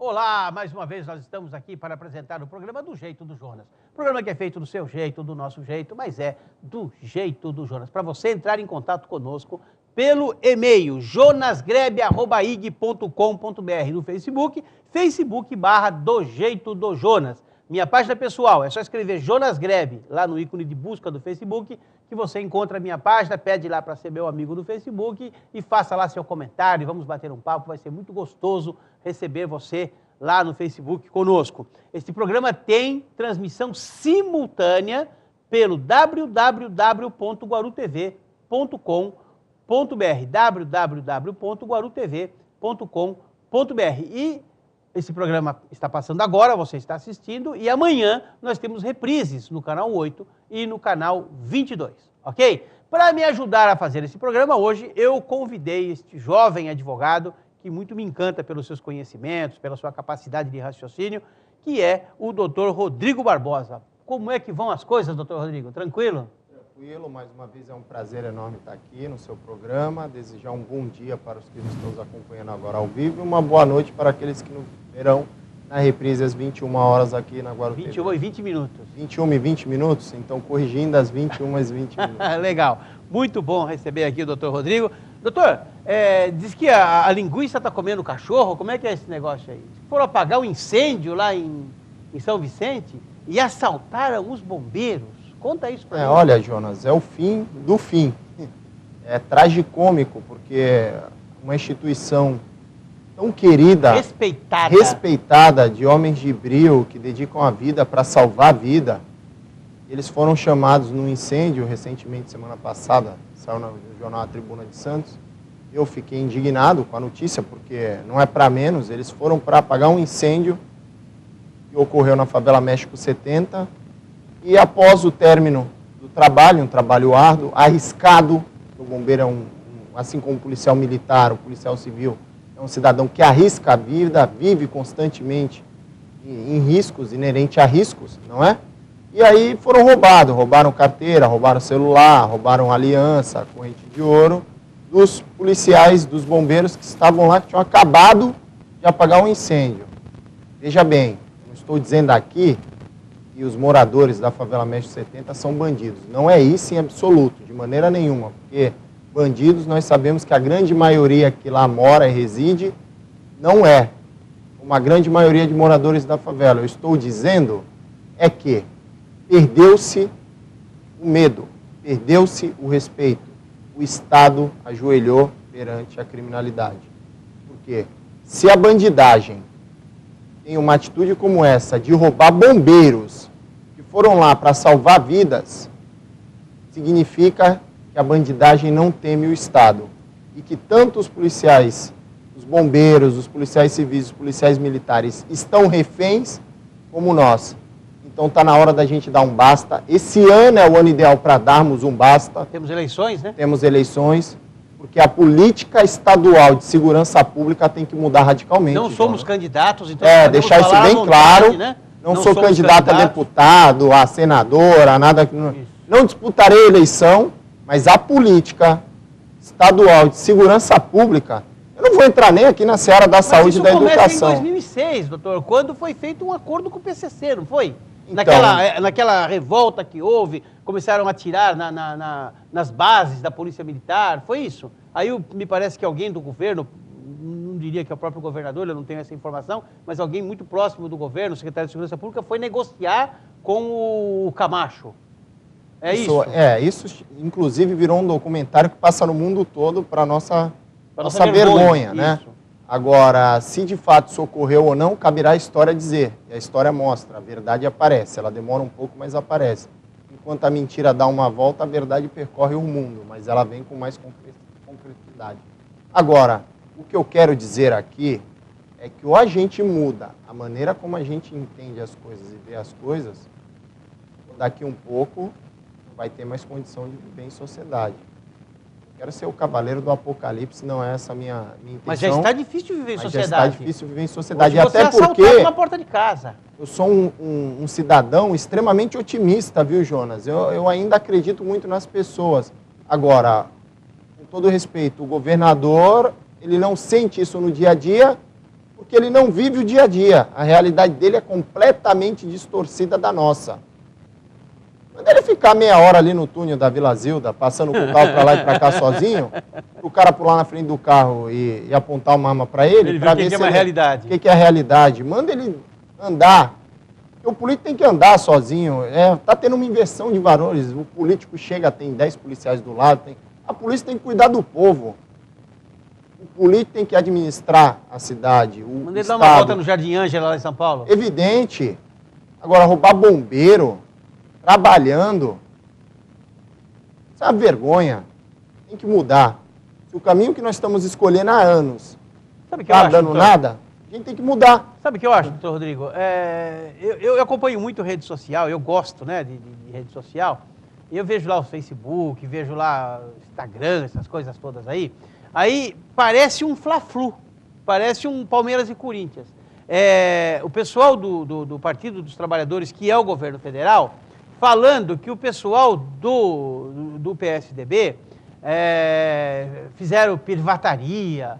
Olá, mais uma vez nós estamos aqui para apresentar o programa Do Jeito do Jonas. Programa que é feito do seu jeito, do nosso jeito, mas é do jeito do Jonas. Para você entrar em contato conosco pelo e-mail jonasgrebe@ig.com.br, no Facebook, Facebook/Do Jeito do Jonas. Minha página pessoal, é só escrever Jonas Grebe lá no ícone de busca do Facebook, que você encontra a minha página, pede lá para ser meu amigo no Facebook e faça lá seu comentário, vamos bater um papo, vai ser muito gostoso receber você lá no Facebook conosco. Este programa tem transmissão simultânea pelo www.guarutv.com.br, www.guarutv.com.br. E esse programa está passando agora, você está assistindo, e amanhã nós temos reprises no canal 8 e no canal 22, ok? Para me ajudar a fazer esse programa hoje, eu convidei este jovem advogado, que muito me encanta pelos seus conhecimentos, pela sua capacidade de raciocínio, que é o doutor Rodrigo Barbosa. Como é que vão as coisas, doutor Rodrigo? Tranquilo? Tranquilo, mais uma vez é um prazer enorme estar aqui no seu programa, desejar um bom dia para os que estão nos acompanhando agora ao vivo e uma boa noite para aqueles que nos verão na reprise às 21 horas aqui na Guarutv. 21 e 20 minutos. 21 e 20 minutos? Então corrigindo às 21 e 20 minutos. Legal, muito bom receber aqui o doutor Rodrigo. Doutor, diz que a linguiça está comendo cachorro, como é que é esse negócio aí? Foram apagar um incêndio lá em São Vicente e assaltaram os bombeiros. Conta isso para mim. Olha, Jonas, é o fim do fim. É tragicômico, porque uma instituição tão querida, respeitada de homens de brio que dedicam a vida para salvar a vida, eles foram chamados num incêndio recentemente, semana passada, saiu no jornal A Tribuna de Santos. Eu fiquei indignado com a notícia, porque não é para menos, eles foram para apagar um incêndio que ocorreu na favela México 70, e após o término do trabalho, um trabalho árduo, arriscado, o bombeiro assim como o policial militar, o policial civil, é um cidadão que arrisca a vida, vive constantemente em riscos, inerente a riscos, não é? E aí foram roubaram carteira, roubaram celular, roubaram aliança, corrente de ouro, dos policiais, dos bombeiros que estavam lá, que tinham acabado de apagar um incêndio. Veja bem, não estou dizendo aqui que os moradores da favela México 70 são bandidos. Não é isso em absoluto, de maneira nenhuma, porque bandidos nós sabemos que a grande maioria que lá mora e reside não é uma grande maioria de moradores da favela. Eu estou dizendo é que perdeu-se o medo, perdeu-se o respeito. O Estado ajoelhou perante a criminalidade. Por quê? Se a bandidagem tem uma atitude como essa de roubar bombeiros que foram lá para salvar vidas, significa que a bandidagem não teme o Estado. E que tanto os policiais, os bombeiros, os policiais civis, os policiais militares estão reféns como nós. Então está na hora da gente dar um basta. Esse ano é o ano ideal para darmos um basta. Temos eleições, né? Temos eleições, porque a política estadual de segurança pública tem que mudar radicalmente. Não somos candidatos, então... deixar isso bem claro. Né? Não sou candidato a deputado, a senador, a nada... Não disputarei eleição, mas a política estadual de segurança pública... Eu não vou entrar nem aqui na seara da saúde e da educação. Mas isso começa em 2006, doutor, quando foi feito um acordo com o PCC, não foi? Então, naquela revolta que houve, começaram a atirar nas bases da Polícia Militar, foi isso? Aí me parece que alguém do governo, não diria que é o próprio governador, eu não tenho essa informação, mas alguém muito próximo do governo, o secretário de Segurança Pública, foi negociar com o Camacho. É isso? Isso inclusive virou um documentário que passa no mundo todo para nossa vergonha, né? Agora, se de fato isso ocorreu ou não, caberá a história dizer. E a história mostra, a verdade aparece. Ela demora um pouco, mas aparece. Enquanto a mentira dá uma volta, a verdade percorre o mundo, mas ela vem com mais concretidade. Agora, o que eu quero dizer aqui é que ou a gente muda a maneira como a gente entende as coisas e vê as coisas, ou daqui um pouco não vai ter mais condição de viver em sociedade. Quero ser o cavaleiro do apocalipse, não é essa a minha intenção. Mas já está difícil viver em sociedade. Já está difícil viver em sociedade. Hoje você até porque na porta de casa. Eu sou um cidadão extremamente otimista, viu, Jonas? Eu ainda acredito muito nas pessoas. Agora, com todo respeito, o governador, ele não sente isso no dia a dia, porque ele não vive o dia a dia. A realidade dele é completamente distorcida da nossa. Quando ele ficar meia hora ali no túnel da Vila Zilda, passando com o carro para lá e para cá sozinho, o cara pular na frente do carro e apontar uma arma para ele, para ver se é uma realidade. O que é a realidade. Manda ele andar. O político tem que andar sozinho. Tá tendo uma inversão de valores. O político chega, tem 10 policiais do lado. A polícia tem que cuidar do povo. O político tem que administrar a cidade, o Manda ele estado. dar uma volta no Jardim Ângela, lá em São Paulo. Evidente. Agora, roubar bombeiro, trabalhando, isso é uma vergonha. Tem que mudar. Se o caminho que nós estamos escolhendo há anos não está dando nada, a gente tem que mudar. Sabe o que eu acho, doutor Rodrigo? Eu acompanho muito rede social, eu gosto, né, de rede social. Eu vejo lá o Facebook, vejo lá o Instagram, essas coisas todas aí. Aí parece um Fla-Flu, parece um Palmeiras e Corinthians. O pessoal do Partido dos Trabalhadores, que é o governo federal, falando que o pessoal do PSDB fizeram privataria,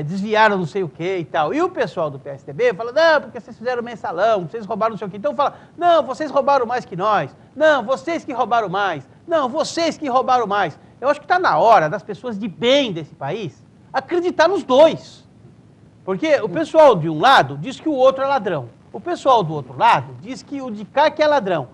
desviaram não sei o que e tal. E o pessoal do PSDB fala, não, porque vocês fizeram mensalão, vocês roubaram não sei o que. Então fala, não, vocês roubaram mais que nós. Não, vocês que roubaram mais. Não, vocês que roubaram mais. Eu acho que está na hora das pessoas de bem desse país acreditar nos dois. Porque o pessoal de um lado diz que o outro é ladrão. O pessoal do outro lado diz que o de cá que é ladrão.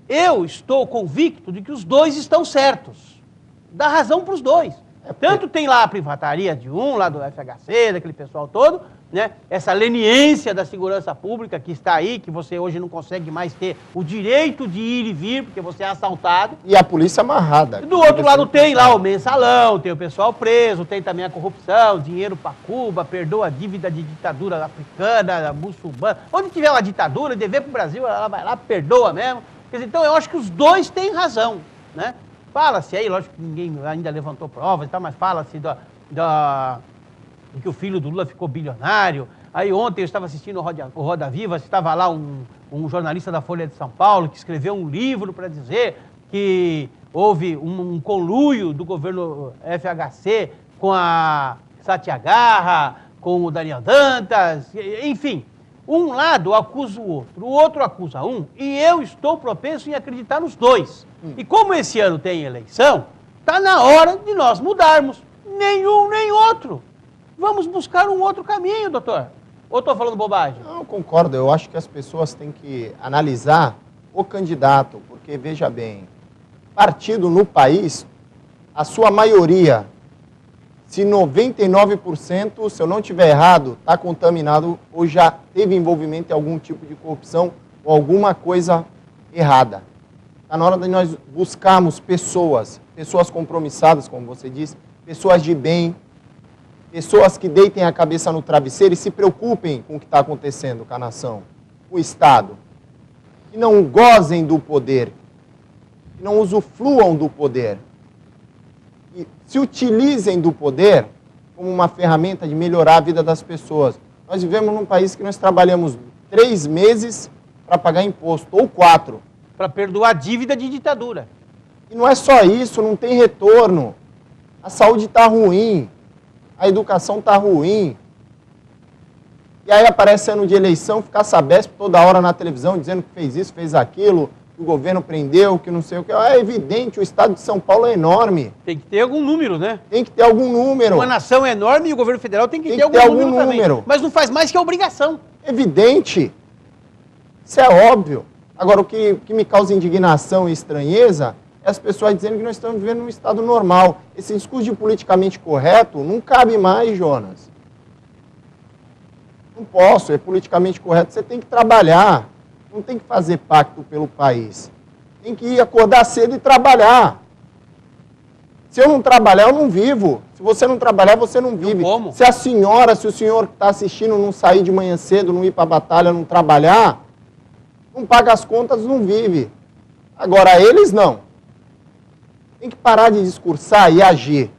Eu estou convicto de que os dois estão certos. Dá razão para os dois. Tanto tem lá a privataria de um, lá do FHC, daquele pessoal todo, né? Essa leniência da segurança pública que está aí, que você hoje não consegue mais ter o direito de ir e vir, porque você é assaltado. E a polícia amarrada. Do outro lado tem lá o mensalão, tem o pessoal preso, tem também a corrupção, dinheiro para Cuba, perdoa a dívida de ditadura africana, muçulmana. Onde tiver uma ditadura, dever para o Brasil, ela vai lá, perdoa mesmo. Quer dizer, então eu acho que os dois têm razão, né? Fala-se aí, lógico que ninguém ainda levantou provas e tal, mas fala-se de que o filho do Lula ficou bilionário. Aí ontem eu estava assistindo o Roda Viva, estava lá um jornalista da Folha de São Paulo que escreveu um livro para dizer que houve um conluio do governo FHC com a Satyagraha, com o Daniel Dantas, enfim. Um lado acusa o outro acusa um, e eu estou propenso em acreditar nos dois. E como esse ano tem eleição, está na hora de nós mudarmos. Nenhum nem outro. Vamos buscar um outro caminho, doutor. Ou estou falando bobagem? Não, eu concordo. Eu acho que as pessoas têm que analisar o candidato, porque, veja bem, partido no país, a sua maioria, se 99%, se eu não estiver errado, está contaminado ou já teve envolvimento em algum tipo de corrupção ou alguma coisa errada. Está na hora de nós buscarmos pessoas compromissadas, como você disse, pessoas de bem, pessoas que deitem a cabeça no travesseiro e se preocupem com o que está acontecendo com a nação, com o Estado. Que não gozem do poder, que não usufruam do poder. E se utilizem do poder como uma ferramenta de melhorar a vida das pessoas. Nós vivemos num país que nós trabalhamos 3 meses para pagar imposto, ou 4. Para perdoar a dívida de ditadura. E não é só isso, não tem retorno. A saúde está ruim, a educação está ruim. E aí aparece ano de eleição, ficar Sabesp toda hora na televisão dizendo que fez isso, fez aquilo, que o governo prendeu, que não sei o que. É evidente, o estado de São Paulo é enorme. Tem que ter algum número, né? Tem que ter algum número. Uma nação enorme e o governo federal tem que ter algum número também. Mas não faz mais que a obrigação. Evidente. Isso é óbvio. Agora, o que me causa indignação e estranheza é as pessoas dizendo que nós estamos vivendo num estado normal. Esse discurso de politicamente correto não cabe mais, Jonas. Não posso, é politicamente correto. Você tem que trabalhar. Não tem que fazer pacto pelo país. Tem que ir acordar cedo e trabalhar. Se eu não trabalhar, eu não vivo. Se você não trabalhar, você não vive. Se a senhora, se o senhor que está assistindo não sair de manhã cedo, não ir para a batalha, não trabalhar, não paga as contas, não vive. Agora, eles não. Tem que parar de discursar e agir.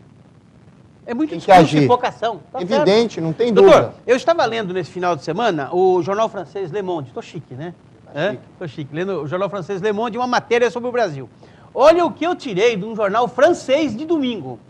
É muito discurso e pouca ação. Tá evidente, certo? Não tem dúvida. Doutor, eu estava lendo nesse final de semana o jornal francês Le Monde. Estou chique, né? Estou chique. Lendo o jornal francês Le Monde, uma matéria sobre o Brasil. Olha o que eu tirei de um jornal francês de domingo.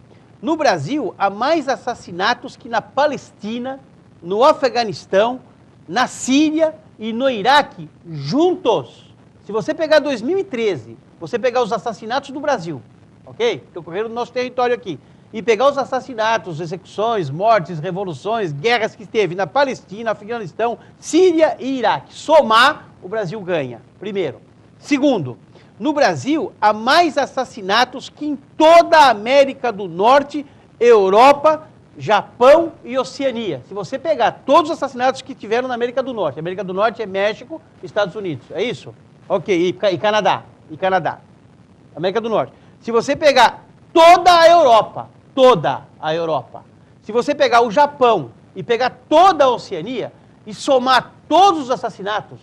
No Brasil, há mais assassinatos que na Palestina, no Afeganistão, na Síria e no Iraque juntos. Se você pegar 2013, você pegar os assassinatos do Brasil, ok? Que ocorreram no nosso território aqui, e pegar os assassinatos, execuções, mortes, revoluções, guerras que teve na Palestina, Afeganistão, Síria e Iraque, somar, o Brasil ganha, primeiro. Segundo, no Brasil, há mais assassinatos que em toda a América do Norte, Europa, Japão e Oceania. Se você pegar todos os assassinatos que tiveram na América do Norte, América do Norte é México e Estados Unidos, é isso? Ok, e Canadá, América do Norte. Se você pegar toda a Europa, se você pegar o Japão e pegar toda a Oceania e somar todos os assassinatos,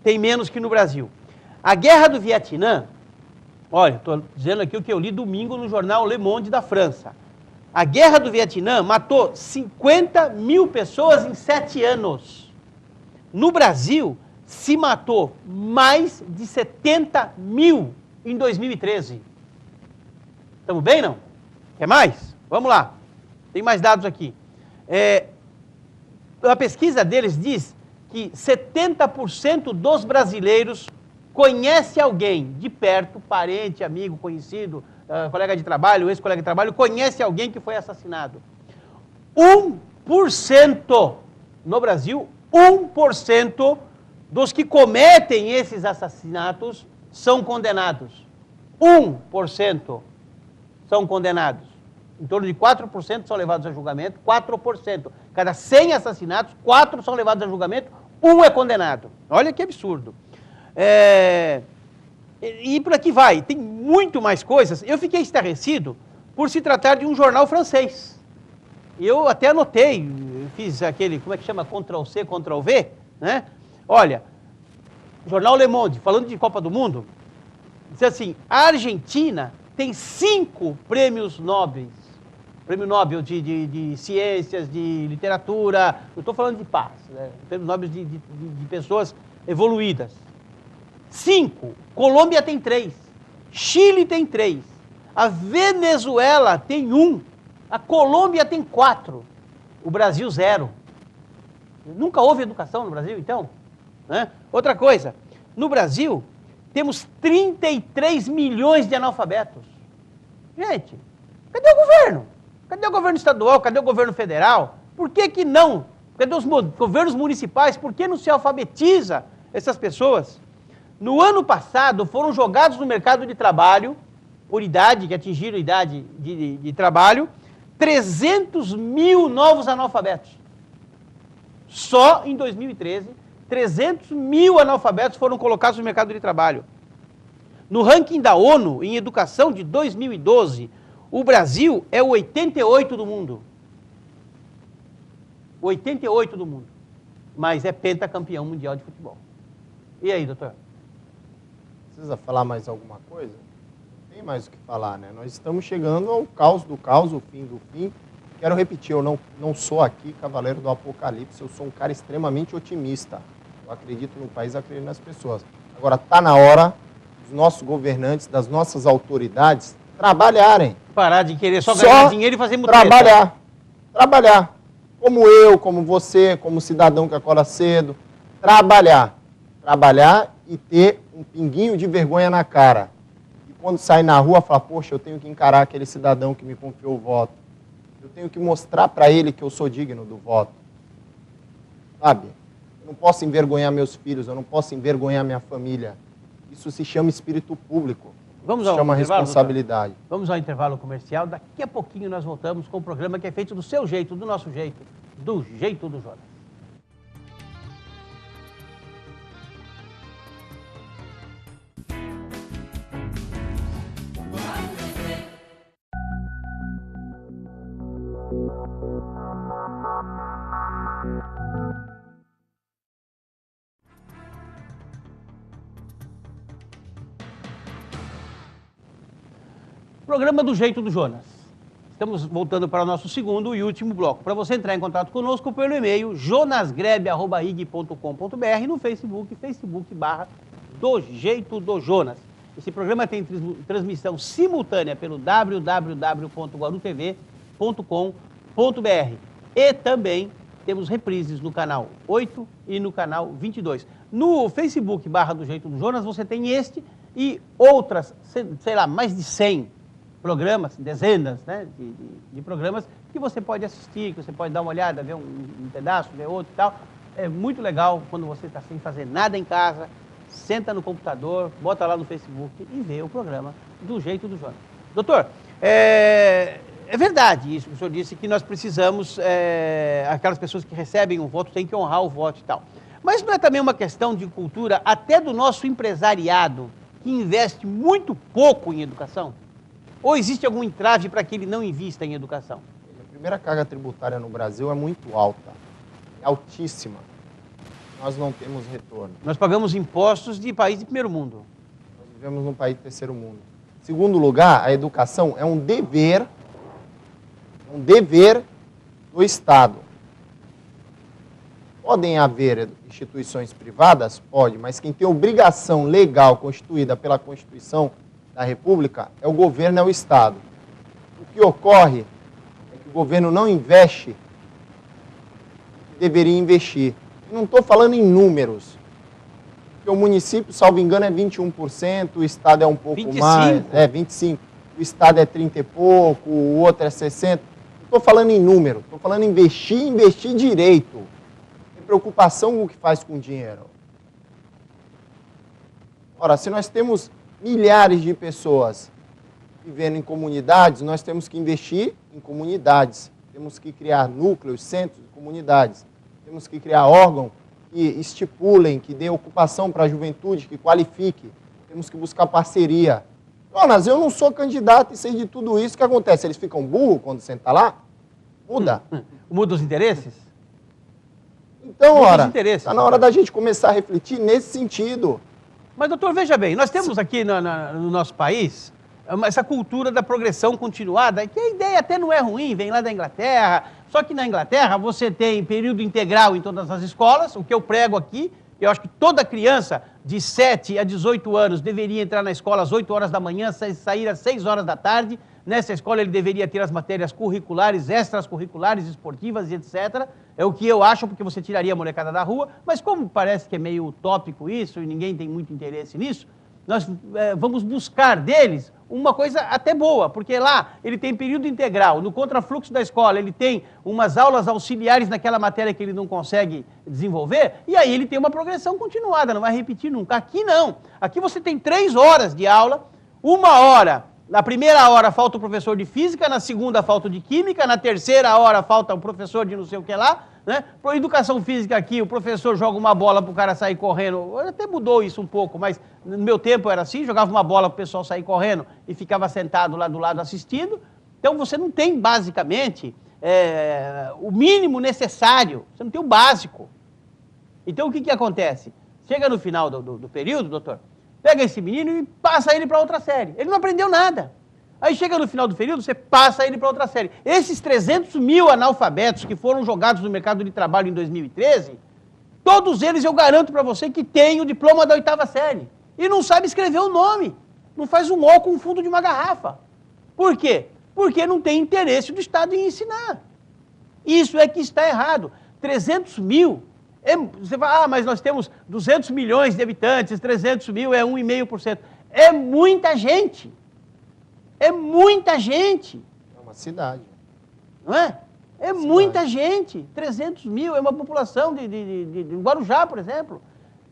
tem menos que no Brasil. A Guerra do Vietnã, olha, estou dizendo aqui o que eu li domingo no jornal Le Monde da França. A Guerra do Vietnã matou 50 mil pessoas em 7 anos. No Brasil, se matou mais de 70 mil em 2013. Estamos bem, não? Quer mais? Vamos lá. Tem mais dados aqui. A pesquisa deles diz que 70% dos brasileiros conhece alguém de perto, parente, amigo, conhecido, colega de trabalho, ex-colega de trabalho, conhece alguém que foi assassinado. 1% no Brasil, 1% dos que cometem esses assassinatos são condenados. 1% são condenados. Em torno de 4% são levados a julgamento, 4%. Cada 100 assassinatos, 4 são levados a julgamento, 1 é condenado. Olha que absurdo. E por aqui vai, tem muito mais coisas. Eu fiquei estarrecido por se tratar de um jornal francês. Eu até anotei, fiz aquele, como é que chama, Ctrl-C, Ctrl-V, né? Olha, jornal Le Monde, falando de Copa do Mundo, diz assim, a Argentina tem 5 prêmios nobres, prêmio Nobel de ciências, de literatura, eu estou falando de paz, né? Prêmios nobres de pessoas evoluídas. 5. Colômbia tem 3. Chile tem 3. A Venezuela tem 1. A Colômbia tem 4. O Brasil 0. Nunca houve educação no Brasil, então? Né? Outra coisa. No Brasil, temos 33 milhões de analfabetos. Gente, cadê o governo? Cadê o governo estadual? Cadê o governo federal? Por que não? Cadê os governos municipais? Por que não se alfabetiza essas pessoas? No ano passado, foram jogados no mercado de trabalho, por idade, que atingiram a idade de trabalho, 300 mil novos analfabetos. Só em 2013, 300 mil analfabetos foram colocados no mercado de trabalho. No ranking da ONU, em educação de 2012, o Brasil é o 88 do mundo. 88 do mundo. Mas é pentacampeão mundial de futebol. E aí, doutor? Precisa falar mais alguma coisa? Não tem mais o que falar, né? Nós estamos chegando ao caos do caos, o fim do fim. Quero repetir, eu não sou aqui cavaleiro do apocalipse, eu sou um cara extremamente otimista. Eu acredito no país, acredito nas pessoas. Agora, está na hora dos nossos governantes, das nossas autoridades, trabalharem. Parar de querer só ganhar dinheiro e fazer mutreta. Trabalhar. Como eu, como você, como cidadão que acorda cedo. Trabalhar e ter um pinguinho de vergonha na cara. E quando sair na rua, falar, poxa, eu tenho que encarar aquele cidadão que me confiou o voto. Eu tenho que mostrar para ele que eu sou digno do voto. Sabe? Eu não posso envergonhar meus filhos, eu não posso envergonhar minha família. Isso se chama espírito público. Isso chama responsabilidade. Doutor? Vamos ao intervalo comercial. Daqui a pouquinho nós voltamos com o programa que é feito do seu jeito, do nosso jeito, do jeito do Jonas. Programa do jeito do Jonas. Estamos voltando para o nosso segundo e último bloco. Para você entrar em contato conosco pelo e-mail jonasgrebe@ig.com.br, no Facebook, Facebook/do jeito do Jonas. Esse programa tem transmissão simultânea pelo www.guarutv.com.br e também temos reprises no canal 8 e no canal 22. No Facebook / do Jeito do Jonas, você tem este e outras, sei lá, mais de 100 programas, dezenas, né, de programas que você pode assistir, que você pode dar uma olhada, ver um pedaço, ver outro e tal. É muito legal quando você está sem fazer nada em casa, senta no computador, bota lá no Facebook e vê o programa do Jeito do Jonas. Doutor, é verdade isso que o senhor disse, que nós precisamos, aquelas pessoas que recebem um voto têm que honrar o voto e tal. Mas não é também uma questão de cultura, até do nosso empresariado, que investe muito pouco em educação? Ou existe algum entrave para que ele não invista em educação? A primeira carga tributária no Brasil é muito alta, é altíssima. Nós não temos retorno. Nós pagamos impostos de país de primeiro mundo. Nós vivemos num país de terceiro mundo. Em segundo lugar, a educação é um dever do Estado. Podem haver instituições privadas? Pode, mas quem tem obrigação legal constituída pela Constituição da República é o governo, é o Estado. O que ocorre é que o governo não investe, deveria investir. Não estou falando em números, porque o município, salvo engano, é 21%, o Estado é um pouco 25? mais, 25%, o Estado é 30 e pouco, o outro é 60%. Não estou falando em número, estou falando em investir direito. Tem preocupação com o que faz com o dinheiro. Ora, se nós temos milhares de pessoas vivendo em comunidades, nós temos que investir em comunidades. Temos que criar núcleos, centros de comunidades. Temos que criar órgãos que estipulem, que dê ocupação para a juventude, que qualifique. Temos que buscar parceria. Jonas, eu não sou candidato e sei de tudo isso. O que acontece? Eles ficam burros quando senta lá? Muda. Muda os interesses? Então, ora, está na hora da gente começar a refletir nesse sentido. Mas, doutor, veja bem, nós temos aqui no nosso país essa cultura da progressão continuada, que a ideia até não é ruim, vem lá da Inglaterra, só que na Inglaterra você tem período integral em todas as escolas, o que eu prego aqui, eu acho que toda criança de 7 a 18 anos deveria entrar na escola às 8 horas da manhã, sair às 6 horas da tarde. Nessa escola ele deveria ter as matérias curriculares, extracurriculares, esportivas e etc. É o que eu acho, porque você tiraria a molecada da rua, mas como parece que é meio utópico isso e ninguém tem muito interesse nisso, nós vamos buscar deles uma coisa até boa, porque lá ele tem período integral, no contrafluxo da escola ele tem umas aulas auxiliares naquela matéria que ele não consegue desenvolver, e aí ele tem uma progressão continuada, não vai repetir nunca. Aqui não, aqui você tem 3 horas de aula, 1 hora, na primeira hora falta o professor de física, na segunda falta o de química, na terceira hora falta o professor de não sei o que lá, né? Por educação física aqui, o professor joga uma bola para o cara sair correndo, até mudou isso um pouco, mas no meu tempo era assim, jogava uma bola para o pessoal sair correndo e ficava sentado lá do lado assistindo. Então você não tem basicamente o mínimo necessário, você não tem o básico. Então o que acontece? Chega no final do período, doutor, pega esse menino e passa ele para outra série. Ele não aprendeu nada. Aí chega no final do período, você passa ele para outra série. Esses 300 mil analfabetos que foram jogados no mercado de trabalho em 2013, todos eles eu garanto para você que têm o diploma da 8ª série. E não sabe escrever o nome. Não faz um O com o fundo de uma garrafa. Por quê? Porque não tem interesse do Estado em ensinar. Isso é que está errado. 300 mil... você fala, mas nós temos 200 milhões de habitantes, 300 mil é 1,5%. É muita gente. É muita gente. É uma cidade. Não é? É muita gente. 300 mil é uma população de Guarujá, por exemplo.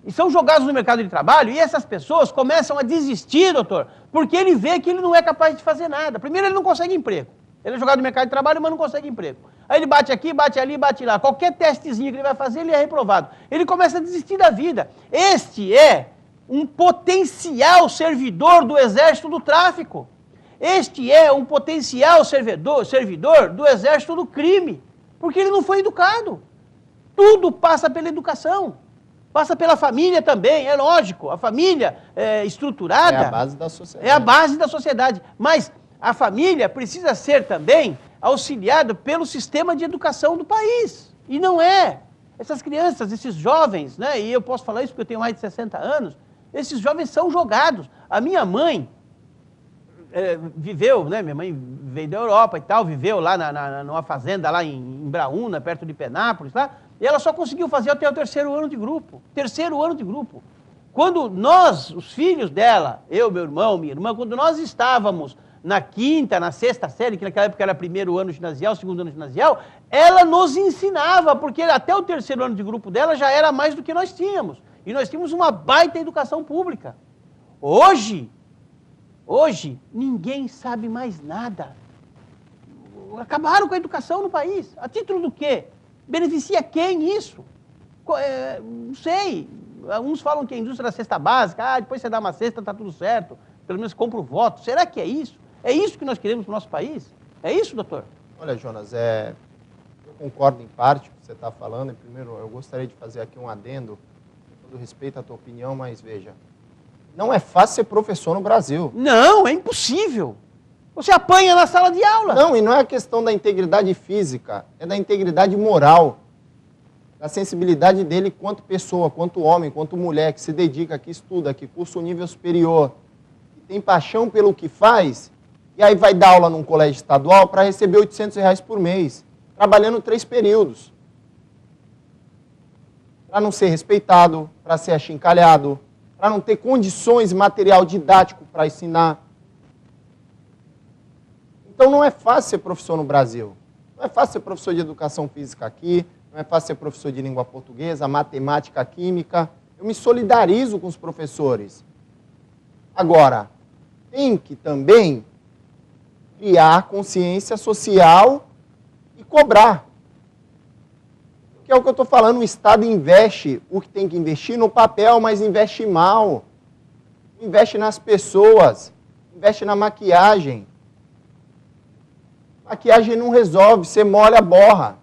E são jogados no mercado de trabalho e essas pessoas começam a desistir, doutor, porque ele vê que ele não é capaz de fazer nada. Primeiro, ele não consegue emprego. Ele é jogado no mercado de trabalho, mas não consegue emprego. Aí ele bate aqui, bate ali, bate lá. Qualquer testezinho que ele vai fazer, ele é reprovado. Ele começa a desistir da vida. Este é um potencial servidor do exército do tráfico. Este é um potencial servidor do exército do crime. Porque ele não foi educado. Tudo passa pela educação. Passa pela família também, é lógico. A família estruturada... É a base da sociedade. É a base da sociedade. Mas a família precisa ser também auxiliada pelo sistema de educação do país. E não é. Essas crianças, esses jovens, né, e eu posso falar isso porque eu tenho mais de 60 anos, esses jovens são jogados. A minha mãe viveu, né? Minha mãe veio da Europa e tal, viveu lá numa fazenda lá em Braúna, perto de Penápolis, lá, e ela só conseguiu fazer até o 3º ano de grupo. 3º ano de grupo. Quando nós, os filhos dela, eu, meu irmão, minha irmã, quando nós estávamos na 5ª, na 6ª série, que naquela época era 1º ano ginasial, 2º ano ginasial, ela nos ensinava, porque até o 3º ano de grupo dela já era mais do que nós tínhamos. E nós tínhamos uma baita educação pública. Hoje, ninguém sabe mais nada. Acabaram com a educação no país. A título do quê? Beneficia quem isso? Não sei. Uns falam que a indústria da cesta básica, depois você dá uma cesta, está tudo certo. Pelo menos compra o voto. Será que é isso? É isso que nós queremos para o nosso país? É isso, doutor? Olha, Jonas, eu concordo em parte com o que você está falando. Primeiro, eu gostaria de fazer aqui um adendo, com todo respeito à tua opinião, mas veja, não é fácil ser professor no Brasil. Não, é impossível. Você apanha na sala de aula. Não, e não é a questão da integridade física, é da integridade moral, da sensibilidade dele quanto pessoa, quanto homem, quanto mulher, que se dedica, que estuda, que cursa um nível superior, que tem paixão pelo que faz, e aí vai dar aula num colégio estadual para receber R$800 por mês, trabalhando 3 períodos. Para não ser respeitado, para ser achincalhado, para não ter condições e material didático para ensinar. Então não é fácil ser professor no Brasil. Não é fácil ser professor de educação física aqui, não é fácil ser professor de língua portuguesa, matemática, química. Eu me solidarizo com os professores. Agora, tem que também criar consciência social e cobrar. Que é o que eu estou falando, o Estado investe o que tem que investir no papel, mas investe mal. Investe nas pessoas, investe na maquiagem. Maquiagem não resolve, você molha a borra.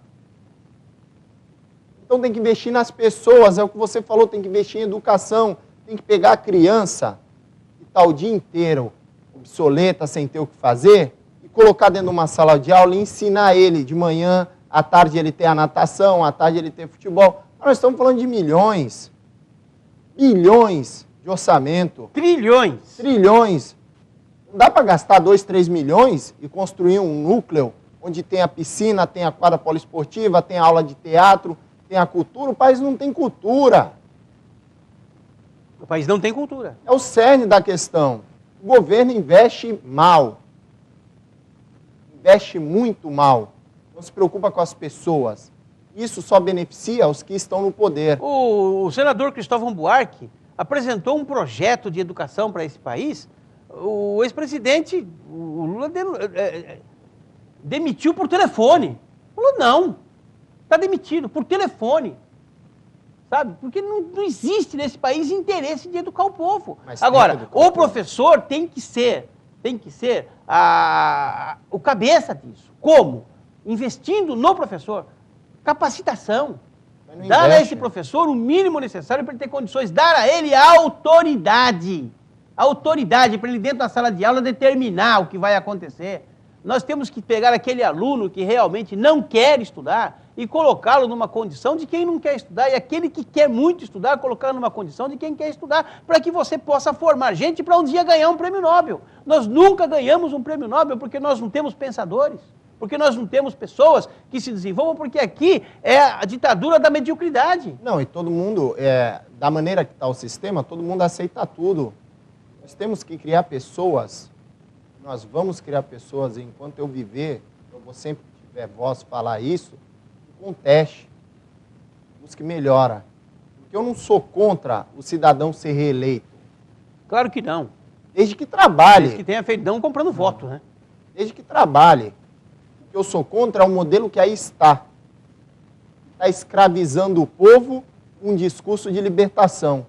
Então tem que investir nas pessoas, é o que você falou, tem que investir em educação, tem que pegar a criança que está o dia inteiro obsoleta, sem ter o que fazer, e colocar dentro de uma sala de aula e ensinar ele de manhã, à tarde ele ter a natação, à tarde ele ter futebol. Nós estamos falando de milhões, bilhões de orçamento. Trilhões. Trilhões. Não dá para gastar 2, 3 milhões e construir um núcleo onde tem a piscina, tem a quadra poliesportiva, tem a aula de teatro, tem a cultura. O país não tem cultura. O país não tem cultura. É o cerne da questão. O governo investe mal. Investe muito mal. Não se preocupa com as pessoas. Isso só beneficia os que estão no poder. O senador Cristóvão Buarque apresentou um projeto de educação para esse país. O ex-presidente, o Lula, demitiu por telefone. Falou, não, está demitido por telefone. Sabe? Porque não existe nesse país interesse de educar o povo. Mas agora, o professor tem que ser o cabeça disso. Como? Investindo no professor. Capacitação. Dar a esse professor o mínimo necessário para ele ter condições. Dar a ele a autoridade. Autoridade para ele dentro da sala de aula determinar o que vai acontecer. Nós temos que pegar aquele aluno que realmente não quer estudar e colocá-lo numa condição de quem não quer estudar, e aquele que quer muito estudar, colocá-lo numa condição de quem quer estudar, para que você possa formar gente para um dia ganhar um prêmio Nobel. Nós nunca ganhamos um prêmio Nobel porque nós não temos pensadores, porque nós não temos pessoas que se desenvolvam, porque aqui é a ditadura da mediocridade. Não, e todo mundo, da maneira que está o sistema, todo mundo aceita tudo. Nós temos que criar pessoas, nós vamos criar pessoas, enquanto eu viver, eu vou sempre tiver voz falar isso, conteste, busque melhora. Porque eu não sou contra o cidadão ser reeleito. Claro que não. Desde que trabalhe. Desde que tenha feito não comprando voto, né? Desde que trabalhe. O que eu sou contra é o modelo que aí está. Está escravizando o povo com um discurso de libertação.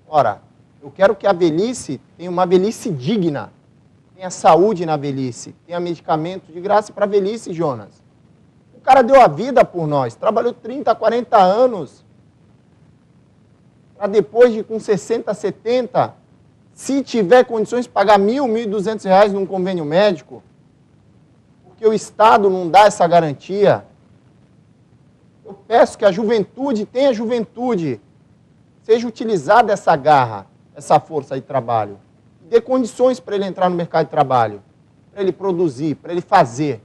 Ora, eu quero que a velhice tenha uma velhice digna. Tenha saúde na velhice. Tenha medicamento de graça para a velhice, Jonas. O cara deu a vida por nós. Trabalhou 30, 40 anos. Para depois de com 60, 70, se tiver condições de pagar R$1.000, R$1.200 num convênio médico, porque o Estado não dá essa garantia. Eu peço que a juventude tenha juventude. Seja utilizada essa garra, essa força de trabalho. Dê condições para ele entrar no mercado de trabalho, para ele produzir, para ele fazer.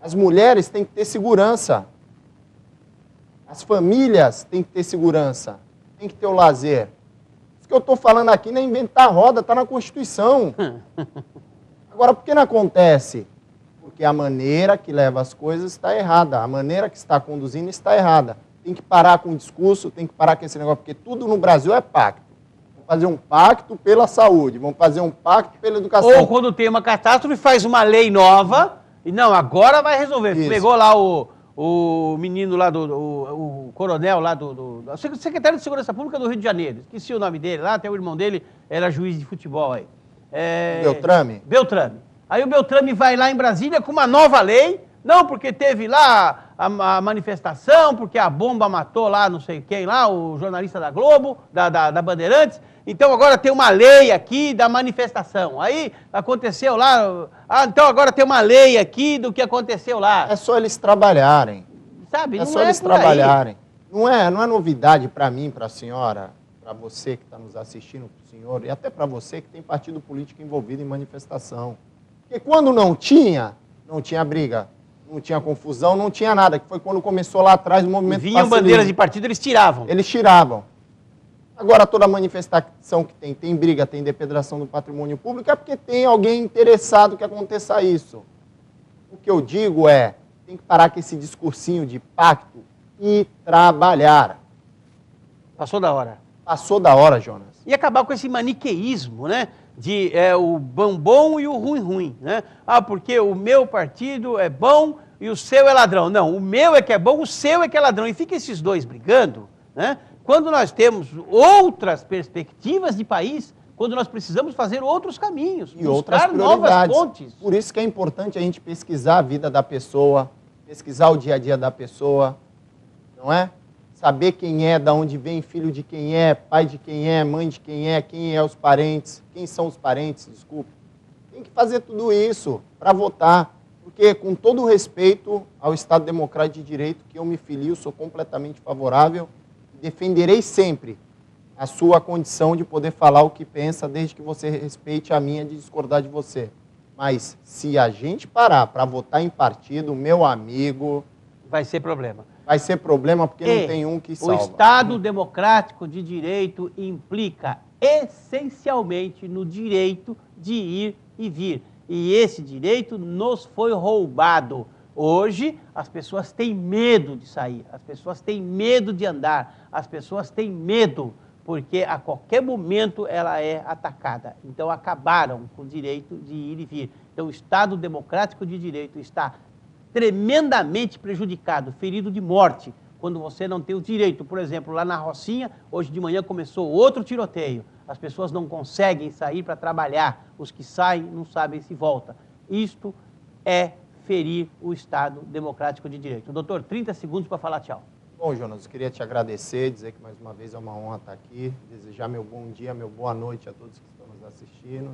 As mulheres têm que ter segurança. As famílias têm que ter segurança. Tem que ter o lazer. Isso que eu estou falando aqui não é inventar roda, está na Constituição. Agora, por que não acontece? Porque a maneira que leva as coisas está errada. A maneira que está conduzindo está errada. Tem que parar com o discurso, tem que parar com esse negócio, porque tudo no Brasil é pacto. Vamos fazer um pacto pela saúde, vamos fazer um pacto pela educação. Ou quando tem uma catástrofe, faz uma lei nova e não, agora vai resolver. Isso. Pegou lá o menino lá, o coronel lá, o secretário de Segurança Pública do Rio de Janeiro. Esqueci o nome dele lá, até o irmão dele era juiz de futebol aí. Beltrame? Beltrame. Aí o Beltrame vai lá em Brasília com uma nova lei, não, porque teve lá a manifestação, porque a bomba matou lá não sei quem lá, o jornalista da Globo, da Bandeirantes, então agora tem uma lei aqui da manifestação. Aí aconteceu lá, então agora tem uma lei aqui do que aconteceu lá. É só eles trabalharem. Sabe, é só eles trabalharem. Não é novidade para mim, para a senhora, para você que está nos assistindo, para o senhor, e até para você que tem partido político envolvido em manifestação. Porque quando não tinha briga, não tinha confusão, não tinha nada, que foi quando começou lá atrás o movimento pacifico. Vinham bandeiras de partido, eles tiravam. Eles tiravam. Agora toda manifestação que tem briga, tem depredação do patrimônio público, é porque tem alguém interessado que aconteça isso. O que eu digo é, tem que parar com esse discursinho de pacto e trabalhar. Passou da hora. Passou da hora, Jonas. E acabar com esse maniqueísmo, né? De o bom e o ruim, né? Ah, porque o meu partido é bom e o seu é ladrão. Não, o meu é que é bom, o seu é que é ladrão. E fica esses dois brigando, né? Quando nós temos outras perspectivas de país, quando nós precisamos fazer outros caminhos, e outras prioridades. Novas fontes. Por isso que é importante a gente pesquisar a vida da pessoa, pesquisar o dia a dia da pessoa, não é? Saber quem é, de onde vem, filho de quem é, pai de quem é, mãe de quem é os parentes, quem são os parentes, desculpa. Tem que fazer tudo isso para votar, porque com todo o respeito ao Estado Democrático de Direito, que eu me filio, sou completamente favorável, defenderei sempre a sua condição de poder falar o que pensa, desde que você respeite a minha de discordar de você. Mas se a gente parar para votar em partido, meu amigo... Vai ser problema. Vai ser problema porque não tem um que salva. O Estado Democrático de Direito implica essencialmente no direito de ir e vir. E esse direito nos foi roubado. Hoje, as pessoas têm medo de sair, as pessoas têm medo de andar, as pessoas têm medo, porque a qualquer momento ela é atacada. Então, acabaram com o direito de ir e vir. Então, o Estado Democrático de Direito está tremendamente prejudicado, ferido de morte, quando você não tem o direito. Por exemplo, lá na Rocinha, hoje de manhã começou outro tiroteio. As pessoas não conseguem sair para trabalhar. Os que saem não sabem se voltam. Isto é ferir o Estado Democrático de Direito. Doutor, 30 segundos para falar tchau. Bom, Jonas, eu queria te agradecer, dizer que mais uma vez é uma honra estar aqui, desejar meu bom dia, meu boa noite a todos que estão nos assistindo.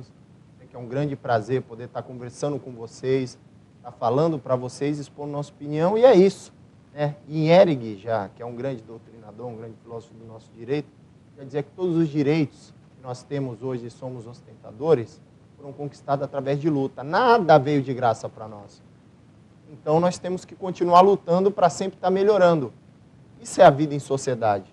É um grande prazer poder estar conversando com vocês, estar falando para vocês, expondo nossa opinião, e é isso. Né? E Ehrenberg, já, que é um grande doutrinador, um grande filósofo do nosso direito, quer dizer que todos os direitos que nós temos hoje e somos ostentadores foram conquistados através de luta. Nada veio de graça para nós. Então nós temos que continuar lutando para sempre estar melhorando. Isso é a vida em sociedade.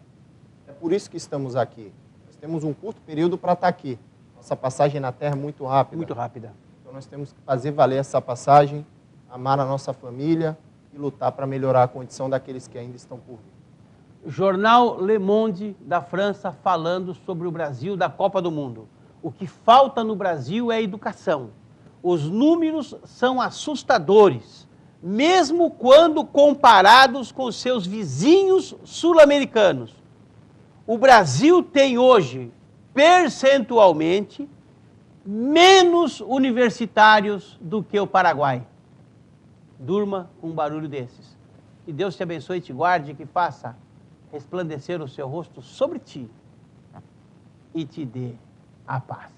É por isso que estamos aqui. Nós temos um curto período para estar aqui. Nossa passagem na Terra é muito rápida. Muito rápida. Então nós temos que fazer valer essa passagem, amar a nossa família e lutar para melhorar a condição daqueles que ainda estão por vir. Jornal Le Monde da França falando sobre o Brasil da Copa do Mundo. O que falta no Brasil é educação. Os números são assustadores, mesmo quando comparados com seus vizinhos sul-americanos. O Brasil tem hoje, percentualmente, menos universitários do que o Paraguai. Durma com um barulho desses. Que Deus te abençoe e te guarde, que faça resplandecer o seu rosto sobre ti e te dê a paz.